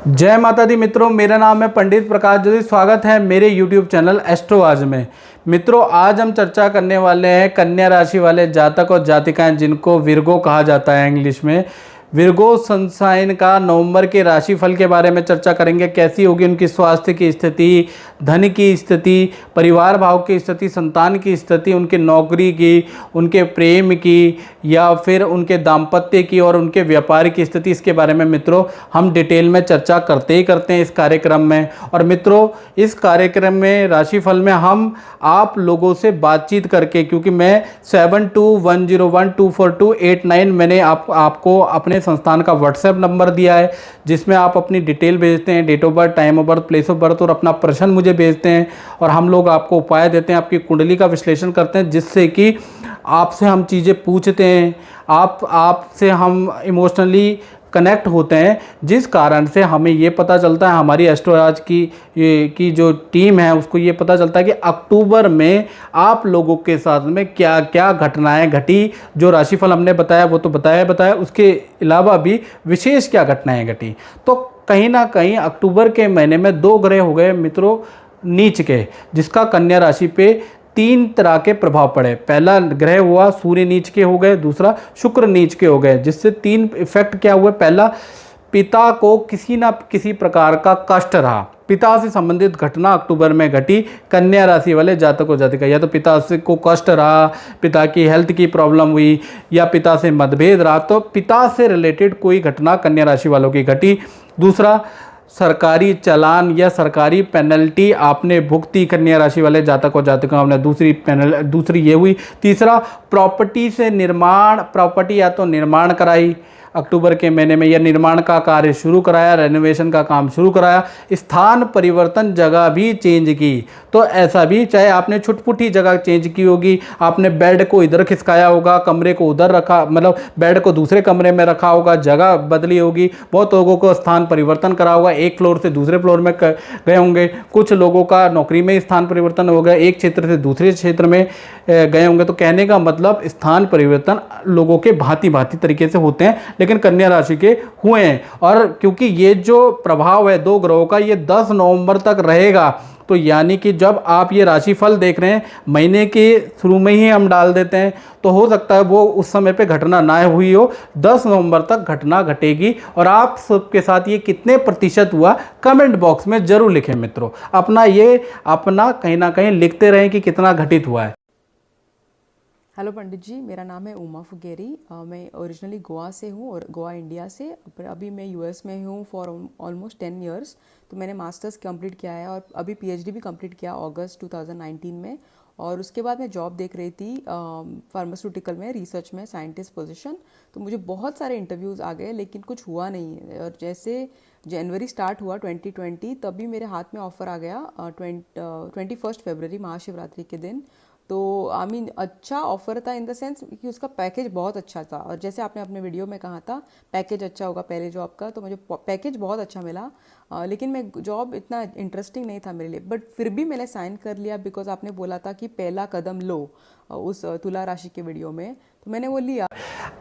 जय माता दी मित्रों, मेरा नाम है पंडित प्रकाश जोशी। स्वागत है मेरे YouTube चैनल एस्ट्रो आज में। मित्रों, आज हम चर्चा करने वाले हैं कन्या राशि वाले जातक और जातिकाएं जिनको विर्गो कहा जाता है इंग्लिश में। विर्गो सनसाइन का नवंबर के राशिफल के बारे में चर्चा करेंगे। कैसी होगी उनकी स्वास्थ्य की स्थिति, धन की स्थिति, परिवार भाव की स्थिति, संतान की स्थिति, उनके नौकरी की, उनके प्रेम की या फिर उनके दाम्पत्य की और उनके व्यापार की स्थिति। इसके बारे में मित्रों हम डिटेल में चर्चा करते ही करते हैं इस कार्यक्रम में। और मित्रों, इस कार्यक्रम में राशिफल में हम आप लोगों से बातचीत करके, क्योंकि मैं 7210124289 मैंने आपको अपने संस्थान का व्हाट्सएप नंबर दिया है, जिसमें आप अपनी डिटेल भेजते हैं, date of birth, time of birth, place of birth और अपना प्रश्न मुझे भेजते हैं और हम लोग आपको उपाय देते हैं, आपकी कुंडली का विश्लेषण करते हैं, जिससे कि आपसे हम चीज़ें पूछते हैं, आपसे हम इमोशनली कनेक्ट होते हैं, जिस कारण से हमें ये पता चलता है, हमारी एस्ट्रोराज की जो टीम है उसको ये पता चलता है कि अक्टूबर में आप लोगों के साथ में क्या क्या घटनाएं घटी। जो राशिफल हमने बताया वो तो बताया, उसके अलावा भी विशेष क्या घटनाएं घटी। तो कहीं ना कहीं अक्टूबर के महीने में 2 ग्रह हो गए मित्रों नीच के, जिसका कन्या राशि पे 3 तरह के प्रभाव पड़े। पहला ग्रह हुआ सूर्य नीच के हो गए, दूसरा शुक्र नीच के हो गए, जिससे 3 इफेक्ट क्या हुए। पहला, पिता को किसी ना किसी प्रकार का कष्ट रहा। पिता से संबंधित घटना अक्टूबर में घटी कन्या राशि वाले जातक और जातिका। या तो पिता से को कष्ट रहा, पिता की हेल्थ की प्रॉब्लम हुई या पिता से मतभेद रहा, तो पिता से रिलेटेड कोई घटना कन्या राशि वालों की घटी। दूसरा, सरकारी चालान या सरकारी पेनल्टी आपने भुगती कन्या राशि वाले जातक और जातिकाओं ने, दूसरी ये हुई। तीसरा, प्रॉपर्टी या तो निर्माण कराई अक्टूबर के महीने में, या निर्माण का कार्य शुरू कराया, रेनोवेशन का काम शुरू कराया, स्थान परिवर्तन, जगह भी चेंज की। तो ऐसा भी, चाहे आपने छुटपुटी जगह चेंज की होगी, आपने बेड को इधर खिसकाया होगा, कमरे को उधर रखा, मतलब बेड को दूसरे कमरे में रखा होगा, जगह बदली होगी। बहुत लोगों को स्थान परिवर्तन करा होगा, एक फ्लोर से दूसरे फ्लोर में गए होंगे। कुछ लोगों का नौकरी में स्थान परिवर्तन हो गया, एक क्षेत्र से दूसरे क्षेत्र में गए होंगे। तो कहने का मतलब स्थान परिवर्तन लोगों के भांति भांति तरीके से होते हैं, लेकिन कन्या राशि के हुए हैं। और क्योंकि ये जो प्रभाव है 2 ग्रहों का, ये 10 नवंबर तक रहेगा। तो यानी कि जब आप ये राशिफल देख रहे हैं, महीने के शुरू में ही हम डाल देते हैं, तो हो सकता है वो उस समय पे घटना ना हुई हो। 10 नवंबर तक घटना घटेगी। और आप सबके साथ ये कितने प्रतिशत हुआ, कमेंट बॉक्स में जरूर लिखें मित्रों। अपना कहीं ना कहीं लिखते रहें कि कितना घटित हुआ है। हेलो पंडित जी, मेरा नाम है उमा फुगेरी। मैं ओरिजिनली गोवा से हूँ और गोवा इंडिया से, पर अभी मैं यूएस में हूँ फॉर ऑलमोस्ट 10 इयर्स। तो मैंने मास्टर्स कंप्लीट किया है और अभी पीएचडी भी कंप्लीट किया अगस्त 2019 में। और उसके बाद मैं जॉब देख रही थी फार्मास्यूटिकल में, रिसर्च में, साइंटिस्ट पोजीशन। तो मुझे बहुत सारे इंटरव्यूज़ आ गए, लेकिन कुछ हुआ नहीं। और जैसे जनवरी स्टार्ट हुआ 2020, तभी मेरे हाथ में ऑफ़र आ गया 21 फरवरी महाशिवरात्रि के दिन। तो अच्छा ऑफर था इन द सेंस कि उसका पैकेज बहुत अच्छा था। और जैसे आपने अपने वीडियो में कहा था पैकेज अच्छा होगा पहले जॉब का, तो मुझे पैकेज बहुत अच्छा मिला। लेकिन मैं जॉब इतना इंटरेस्टिंग नहीं था मेरे लिए, बट फिर भी मैंने साइन कर लिया, बिकॉज आपने बोला था कि पहला कदम लो उस तुला राशि के वीडियो में, तो मैंने वो लिया।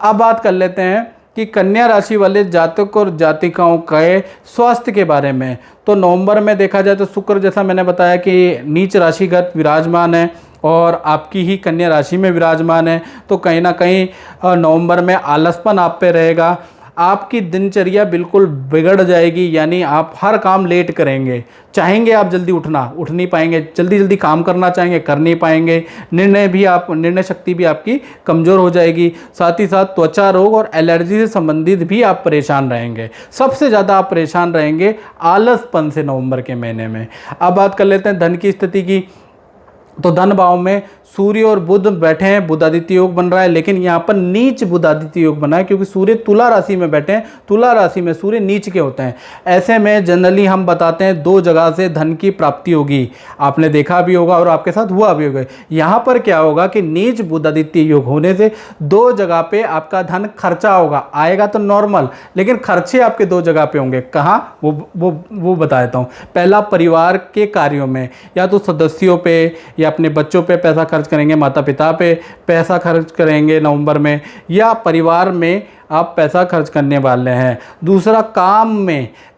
अब बात कर लेते हैं कि कन्या राशि वाले जातक और जातिकाओं के स्वास्थ्य के बारे में। तो नवंबर में देखा जाए तो शुक्र, जैसा मैंने बताया कि नीच राशिगत विराजमान है और आपकी ही कन्या राशि में विराजमान है। तो कहीं ना कहीं नवंबर में आलसपन आप पे रहेगा। आपकी दिनचर्या बिल्कुल बिगड़ जाएगी, यानी आप हर काम लेट करेंगे। चाहेंगे आप जल्दी उठ नहीं पाएंगे, जल्दी काम करना चाहेंगे, कर नहीं पाएंगे। निर्णय शक्ति भी आपकी कमज़ोर हो जाएगी। साथ ही साथ त्वचा रोग और एलर्जी से संबंधित भी आप परेशान रहेंगे। सबसे ज़्यादा आप परेशान रहेंगे आलसपन से नवंबर के महीने में। अब बात कर लेते हैं धन की स्थिति की। तो धन भाव में सूर्य और बुध बैठे हैं, बुधादित्य योग बन रहा है, लेकिन यहाँ पर नीच बुधादित्य योग बना है, क्योंकि सूर्य तुला राशि में बैठे हैं। तुला राशि में सूर्य नीच के होते हैं। ऐसे में जनरली हम बताते हैं 2 जगह से धन की प्राप्ति होगी। आपने देखा भी होगा और आपके साथ हुआ भी होगा। यहाँ पर क्या होगा कि नीच बुधादित्य योग होने से 2 जगह पे आपका धन खर्चा होगा। आएगा तो नॉर्मल, लेकिन खर्चे आपके 2 जगह पे होंगे। कहाँ, वो बता देता हूँ। पहला, परिवार के कार्यों में, या तो सदस्यों पे या अपने बच्चों पे पैसा खर्च करेंगे, माता पिता पे पैसा खर्च करेंगे नवंबर में, या परिवार में आप पैसा खर्च करने वाले हैं। दूसरा,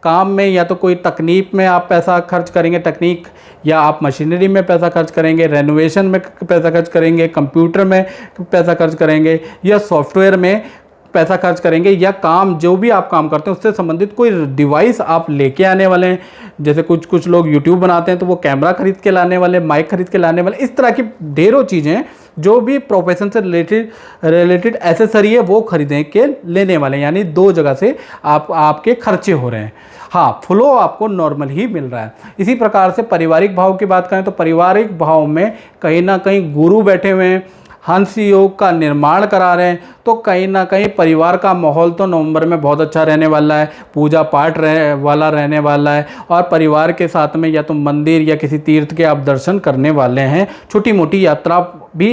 काम में या तो कोई तकनीक में आप पैसा खर्च करेंगे, तकनीक, या आप मशीनरी में पैसा खर्च करेंगे, रेनोवेशन में पैसा खर्च करेंगे, कंप्यूटर में पैसा खर्च करेंगे, या सॉफ्टवेयर में पैसा खर्च करेंगे, या काम जो भी आप काम करते हैं उससे संबंधित कोई डिवाइस आप लेके आने वाले हैं। जैसे कुछ लोग यूट्यूब बनाते हैं तो वो कैमरा खरीद के लाने वाले, माइक खरीद के लाने वाले, इस तरह की ढेरों चीज़ें हैं जो भी प्रोफेशन से रिलेटेड एसेसरी है वो खरीदने के लेने वाले हैं। यानी 2 जगह से आपके खर्चे हो रहे हैं। हाँ, फ्लो आपको नॉर्मल ही मिल रहा है। इसी प्रकार से पारिवारिक भाव की बात करें तो पारिवारिक भाव में कहीं ना कहीं गुरु बैठे हुए हैं, हंस योग का निर्माण करा रहे हैं, तो कहीं ना कहीं परिवार का माहौल तो नवंबर में बहुत अच्छा रहने वाला है, पूजा पाठ रहने वाला है, और परिवार के साथ में या तो मंदिर या किसी तीर्थ के आप दर्शन करने वाले हैं। छोटी मोटी यात्रा भी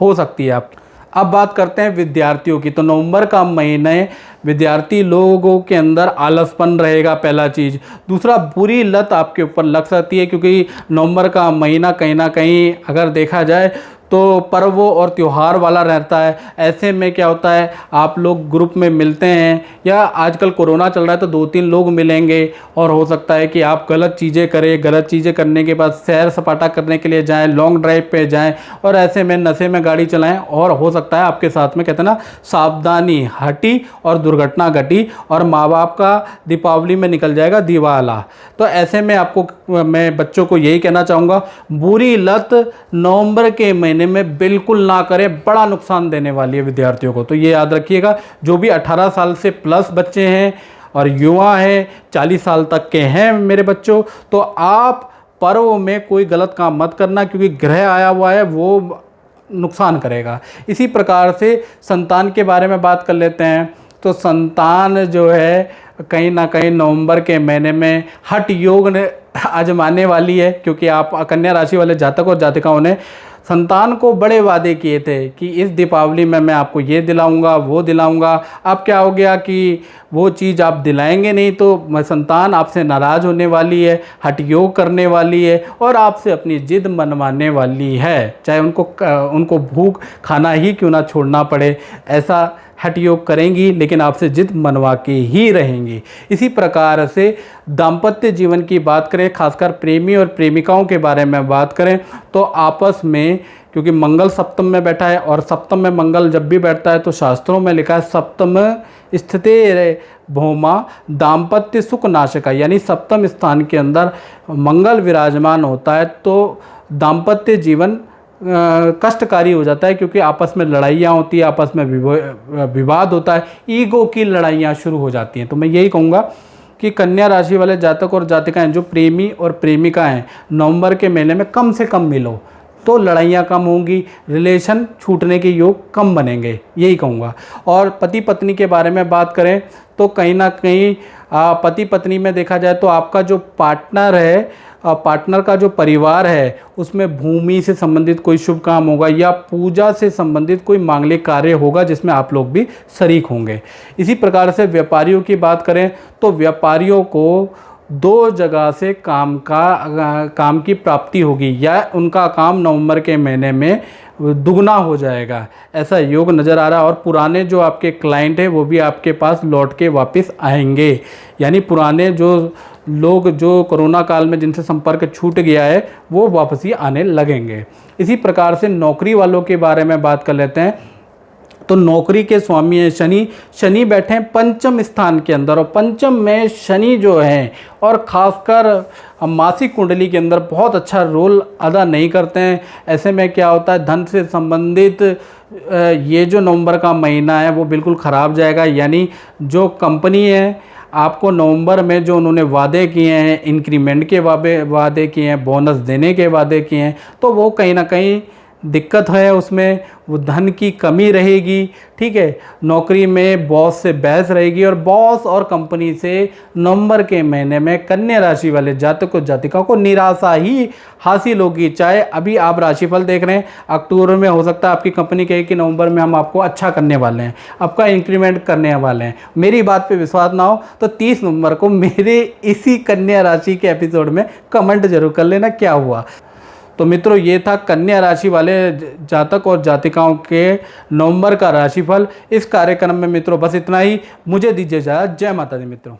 हो सकती है आप। अब बात करते हैं विद्यार्थियों की। तो नवंबर का महीने विद्यार्थी लोगों के अंदर आलसपन रहेगा, पहला चीज़। दूसरा, बुरी लत आपके ऊपर लग सकती है, क्योंकि नवंबर का महीना कहीं ना कहीं अगर देखा जाए तो पर्वों और त्यौहार वाला रहता है। ऐसे में क्या होता है, आप लोग ग्रुप में मिलते हैं, या आजकल कोरोना चल रहा है तो 2-3 लोग मिलेंगे, और हो सकता है कि आप गलत चीज़ें करें। गलत चीज़ें करने के बाद सैर सपाटा करने के लिए जाएं, लॉन्ग ड्राइव पे जाएं, और ऐसे में नशे में गाड़ी चलाएं, और हो सकता है आपके साथ में कहते हैं ना, सावधानी हटी और दुर्घटना घटी, और माँ बाप का दीपावली में निकल जाएगा दिवाला। तो ऐसे में आपको मैं बच्चों को यही कहना चाहूँगा, बुरी लत नवंबर के महीने में बिल्कुल ना करें, बड़ा नुकसान देने वाली है विद्यार्थियों को। तो ये याद रखिएगा, जो भी 18 साल से प्लस बच्चे हैं और युवा हैं, 40 साल तक के हैं मेरे बच्चों, तो आप पर्व में कोई गलत काम मत करना, क्योंकि ग्रह आया हुआ है वो नुकसान करेगा। इसी प्रकार से संतान के बारे में बात कर लेते हैं। तो संतान जो है कहीं ना कहीं नवंबर के महीने में हठ योग आजमाने वाली है, क्योंकि आप कन्या राशि वाले जातक और जातिकाओं ने संतान को बड़े वादे किए थे कि इस दीपावली में मैं आपको ये दिलाऊंगा, वो दिलाऊंगा। अब क्या हो गया कि वो चीज़ आप दिलाएंगे नहीं, तो संतान आपसे नाराज़ होने वाली है, हठ योग करने वाली है, और आपसे अपनी जिद मनवाने वाली है, चाहे उनको भूख खाना ही क्यों ना छोड़ना पड़े। ऐसा हठ योग करेंगी, लेकिन आपसे जिद मनवा के ही रहेंगी। इसी प्रकार से दाम्पत्य जीवन की बात करें, खासकर प्रेमी और प्रेमिकाओं के बारे में बात करें, तो आपस में, क्योंकि मंगल सप्तम में बैठा है, और सप्तम में मंगल जब भी बैठता है तो शास्त्रों में लिखा है सप्तम स्थिते भौमा दाम्पत्य सुख नाशका, यानी सप्तम स्थान के अंदर मंगल विराजमान होता है तो दाम्पत्य जीवन कष्टकारी हो जाता है, क्योंकि आपस में लड़ाइयाँ होती है, आपस में विवाद होता है, ईगो की लड़ाइयाँ शुरू हो जाती हैं। तो मैं यही कहूँगा कि कन्या राशि वाले जातक और जातिकाएं, जो प्रेमी और प्रेमिका हैं, नवंबर के महीने में कम से कम मिलो, तो लड़ाइयाँ कम होंगी, रिलेशन छूटने के योग कम बनेंगे, यही कहूँगा। और पति पत्नी के बारे में बात करें तो कहीं ना कहीं पति पत्नी में देखा जाए तो आपका जो पार्टनर है, पार्टनर का जो परिवार है, उसमें भूमि से संबंधित कोई शुभ काम होगा, या पूजा से संबंधित कोई मांगलिक कार्य होगा जिसमें आप लोग भी शरीक होंगे। इसी प्रकार से व्यापारियों की बात करें तो व्यापारियों को 2 जगह से काम की प्राप्ति होगी, या उनका काम नवंबर के महीने में दुगना हो जाएगा, ऐसा योग नज़र आ रहा है। और पुराने जो आपके क्लाइंट हैं वो भी आपके पास लौट के वापस आएंगे, यानी पुराने जो लोग जो कोरोना काल में जिनसे संपर्क छूट गया है वो वापस ही आने लगेंगे। इसी प्रकार से नौकरी वालों के बारे में बात कर लेते हैं। तो नौकरी के स्वामी है शनि बैठे हैं पंचम स्थान के अंदर, और पंचम में शनि जो है, और ख़ासकर मासिक कुंडली के अंदर बहुत अच्छा रोल अदा नहीं करते हैं। ऐसे में क्या होता है, धन से संबंधित ये जो नवंबर का महीना है वो बिल्कुल ख़राब जाएगा। यानी जो कंपनी है आपको नवंबर में जो उन्होंने वादे किए हैं, इंक्रीमेंट के वादे किए हैं, बोनस देने के वादे किए हैं, तो वो कहीं ना कहीं दिक्कत है, उसमें वो धन की कमी रहेगी। ठीक है, नौकरी में बॉस से बहस रहेगी, और बॉस और कंपनी से नवंबर के महीने में कन्या राशि वाले जातक और जातिकाओं को निराशा ही हासिल होगी। चाहे अभी आप राशिफल देख रहे हैं, अक्टूबर में हो सकता है आपकी कंपनी कहे कि नवंबर में हम आपको अच्छा करने वाले हैं, आपका इंक्रीमेंट करने वाले हैं। मेरी बात पे विश्वास ना हो तो 30 नवंबर को मेरे इसी कन्या राशि के एपिसोड में कमेंट जरूर कर लेना क्या हुआ। तो मित्रों ये था कन्या राशि वाले जातक और जातिकाओं के नवंबर का राशिफल। इस कार्यक्रम में मित्रों बस इतना ही। मुझे दीजिए इजाज़त। जय माता दी मित्रों।